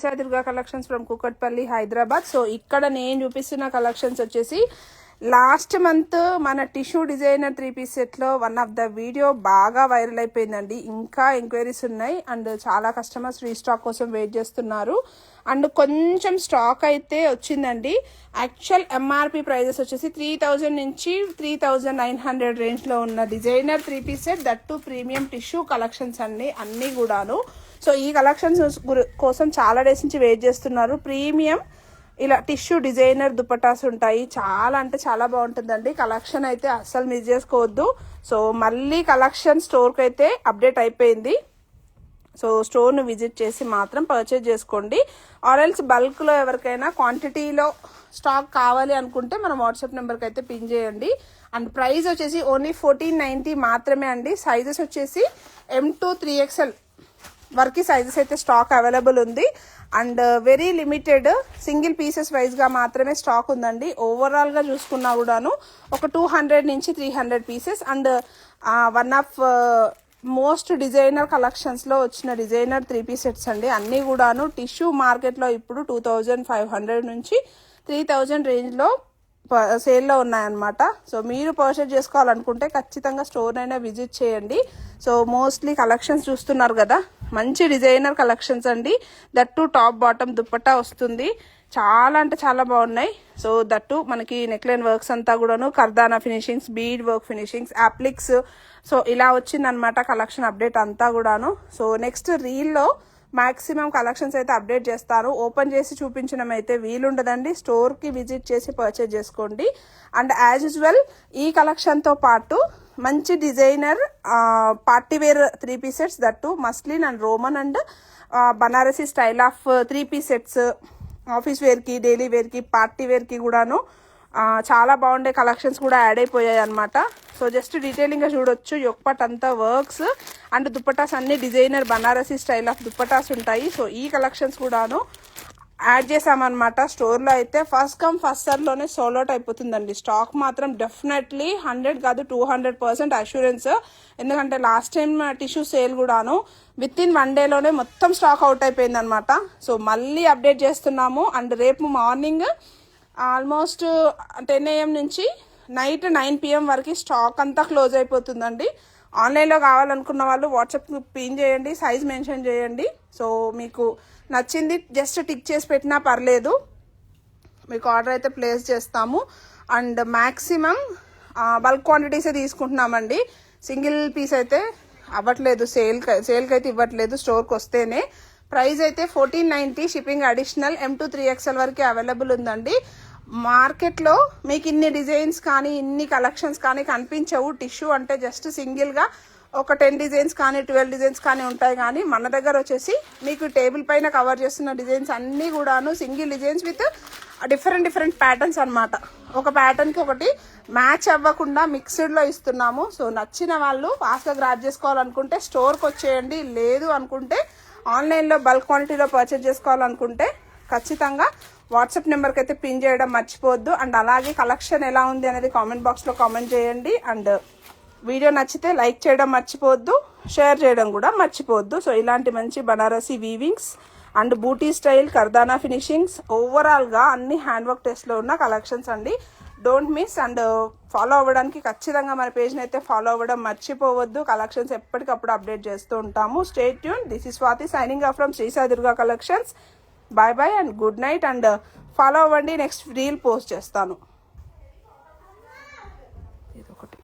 Shri Durga collections from Kukatpally Hyderabad. So ఇక్కడ నేను చూపిస్తున్న కలెక్షన్స్ వచ్చేసి లాస్ట్ మంత్ మన టిష్యూ డిజైనర్ 3-piece సెట్లో వన్ ఆఫ్ ద వీడియో బాగా వైరల్ అయిపోయిందండి. ఇంకా ఎంక్వైరీస్ ఉన్నాయి అండ్ చాలా కస్టమర్స్ రీస్టాక్ కోసం వెయిట్ చేస్తున్నారు అండ్ కొంచెం స్టాక్ అయితే వచ్చిందండి. యాక్చువల్ ఎంఆర్పి ప్రైజెస్ వచ్చేసి 3000 నుంచి 3900 రేంజ్లో ఉన్న designer 3-piece set, that premium tissue collections అండి అన్నీ కూడాను. సో ఈ కలెక్షన్స్ కోసం చాలా డేస్ నుంచి వెయిట్ చేస్తున్నారు. ప్రీమియం ఇలా టిష్యూ డిజైనర్ దుపటాస్ ఉంటాయి. చాలా అంటే చాలా బాగుంటుందండి. కలెక్షన్ అయితే అస్సలు మిస్ చేసుకోవద్దు. సో మళ్ళీ కలెక్షన్ స్టోర్కి అయితే అప్డేట్ అయిపోయింది. సో స్టోర్ను విజిట్ చేసి మాత్రం పర్చేజ్ చేసుకోండి. ఆర్ఎల్స్ బల్క్లో ఎవరికైనా క్వాంటిటీలో స్టాక్ కావాలి అనుకుంటే మన వాట్సాప్ నెంబర్కి అయితే పిన్ చేయండి. అండ్ ప్రైస్ వచ్చేసి ఓన్లీ 1490 మాత్రమే అండి. సైజెస్ వచ్చేసి M2 3XL వరకు సైజెస్ అయితే స్టాక్ అవైలబుల్ ఉంది and very limited single pieces వైజ్గా మాత్రమే స్టాక్ ఉందండి. ఓవరాల్గా చూసుకున్నా కూడాను ఒక 200 నుంచి 300 pieces and one of most designer కలెక్షన్స్లో వచ్చిన డిజైనర్ 3-piece సెట్స్ అండి. అన్నీ కూడాను టిష్యూ మార్కెట్లో ఇప్పుడు 2500 నుంచి 3000 రేంజ్లో సేల్లో ఉన్నాయన్నమాట. సో మీరు పర్చేజ్ చేసుకోవాలనుకుంటే ఖచ్చితంగా స్టోర్ అయినా విజిట్ చేయండి. సో మోస్ట్లీ కలెక్షన్స్ చూస్తున్నారు కదా, మంచి డిజైనర్ కలెక్షన్స్ అండి. దట్టు టాప్ బాటమ్ దుప్పట్టా వస్తుంది. చాలా అంటే చాలా బాగున్నాయి. సో దట్టు మనకి నెక్లైన్ వర్క్స్ అంతా కూడాను కర్దానా finishings, bead work finishings, appliques, so ఇలా వచ్చిందనమాట కలెక్షన్ అప్డేట్ అంతా కూడాను. సో నెక్స్ట్ రీల్లో మాక్సిమం కలెక్షన్స్ అయితే అప్డేట్ చేస్తాను. ఓపెన్ చేసి చూపించడం అయితే వీలుండదండి. స్టోర్కి విజిట్ చేసి పర్చేజ్ చేసుకోండి. అండ్ యాజ్ యూజువల్ ఈ కలెక్షన్తో పాటు మంచి designer partywear 3-piece sets, that muslin and Roman and Banarasi style of 3-piece sets office వేర్కి, డైలీ వేర్కి, పార్టీ వేర్కి కూడాను చాలా బాగుండే కలెక్షన్స్ కూడా యాడ్ అయిపోయాయి అనమాట. సో జస్ట్ డీటెయిలింగ్గా చూడొచ్చు. యొక్కపట్ అంతా వర్క్స్ అండ్ దుప్పటాస్ అన్ని designer Banarasi style of dupattas ఉంటాయి. సో ఈ కలెక్షన్స్ కూడాను యాడ్ చేసామన్నమాట. స్టోర్లో అయితే ఫస్ట్ కమ్ ఫస్ట్ సర్వ్లోనే సోల్డ్ అవుట్ అయిపోతుందండి. స్టాక్ మాత్రం డెఫినెట్లీ 100 కాదు 200% అష్యూరెన్స్. ఎందుకంటే లాస్ట్ టైం టిష్యూ సేల్ కూడాను విత్ ఇన్ 1 డేలోనే మొత్తం స్టాక్ అవుట్ అయిపోయింది అనమాట. సో మళ్ళీ అప్డేట్ చేస్తున్నాము అండ్ రేపు మార్నింగ్ ఆల్మోస్ట్ 10 AM నుంచి నైట్ 9 PM వరకు స్టాక్ అంతా క్లోజ్ అయిపోతుందండి. ఆన్లైన్లో కావాలనుకున్న వాళ్ళు వాట్సాప్ పిన్ చేయండి, సైజ్ మెన్షన్ చేయండి. సో మీకు నచ్చింది జస్ట్ టిక్ చేసి పెట్టినా పర్లేదు, మీకు ఆర్డర్ అయితే ప్లేస్ చేస్తాము. అండ్ మ్యాక్సిమం బల్క్ క్వాంటిటీసే తీసుకుంటున్నామండి. సింగిల్ పీస్ అయితే అవ్వట్లేదు, సేల్కి అయితే ఇవ్వట్లేదు. స్టోర్కి వస్తేనే. ప్రైస్ అయితే 1490, షిప్పింగ్ అడిషనల్. M2 3XL వరకు అవైలబుల్ ఉందండి. మార్కెట్లో మీకు ఇన్ని డిజైన్స్ కానీ ఇన్ని కలెక్షన్స్ కానీ కనిపించవు. టిష్యూ అంటే జస్ట్ సింగిల్గా ఒక 10 డిజైన్స్ కానీ 12 డిజైన్స్ కానీ ఉంటాయి. కానీ మన దగ్గర వచ్చేసి మీకు టేబుల్ పైన కవర్ చేస్తున్న డిజైన్స్ అన్నీ కూడాను single designs with different patterns అనమాట. ఒక ప్యాటర్న్కి ఒకటి మ్యాచ్ అవ్వకుండా మిక్స్డ్లో ఇస్తున్నాము. సో నచ్చిన వాళ్ళు ఫాస్ట్గా గ్రాప్ చేసుకోవాలనుకుంటే స్టోర్కి వచ్చేయండి. లేదు అనుకుంటే ఆన్లైన్లో బల్క్ క్వాంటిటీలో పర్చేజ్ చేసుకోవాలనుకుంటే ఖచ్చితంగా వాట్సాప్ నెంబర్కి అయితే పిన్ చేయడం మర్చిపోవద్దు. అండ్ అలాగే కలెక్షన్ ఎలా ఉంది అనేది కామెంట్ బాక్స్లో కామెంట్ చేయండి. అండ్ వీడియో నచ్చితే లైక్ చేయడం మర్చిపోవద్దు, షేర్ చేయడం కూడా మర్చిపోవద్దు. సో ఇలాంటి మంచి బనారసీ వీవింగ్స్ అండ్ బూటీ స్టైల్ కర్దానా ఫినిషింగ్స్ ఓవరాల్గా అన్ని హ్యాండ్ వర్క్ టెస్ట్లో ఉన్న కలెక్షన్స్ అండి. Don't miss. అండ్ ఫాలో అవ్వడానికి ఖచ్చితంగా మన పేజ్ని అయితే ఫాలో అవ్వడం మర్చిపోవద్దు. కలెక్షన్స్ ఎప్పటికప్పుడు అప్డేట్ చేస్తూ ఉంటాము. Stay tune. This is Swathi signing off from Shri Durga collections. Bye bye and good night. And follow అవ్వండి, నెక్స్ట్ రీల్ పోస్ట్ చేస్తాను.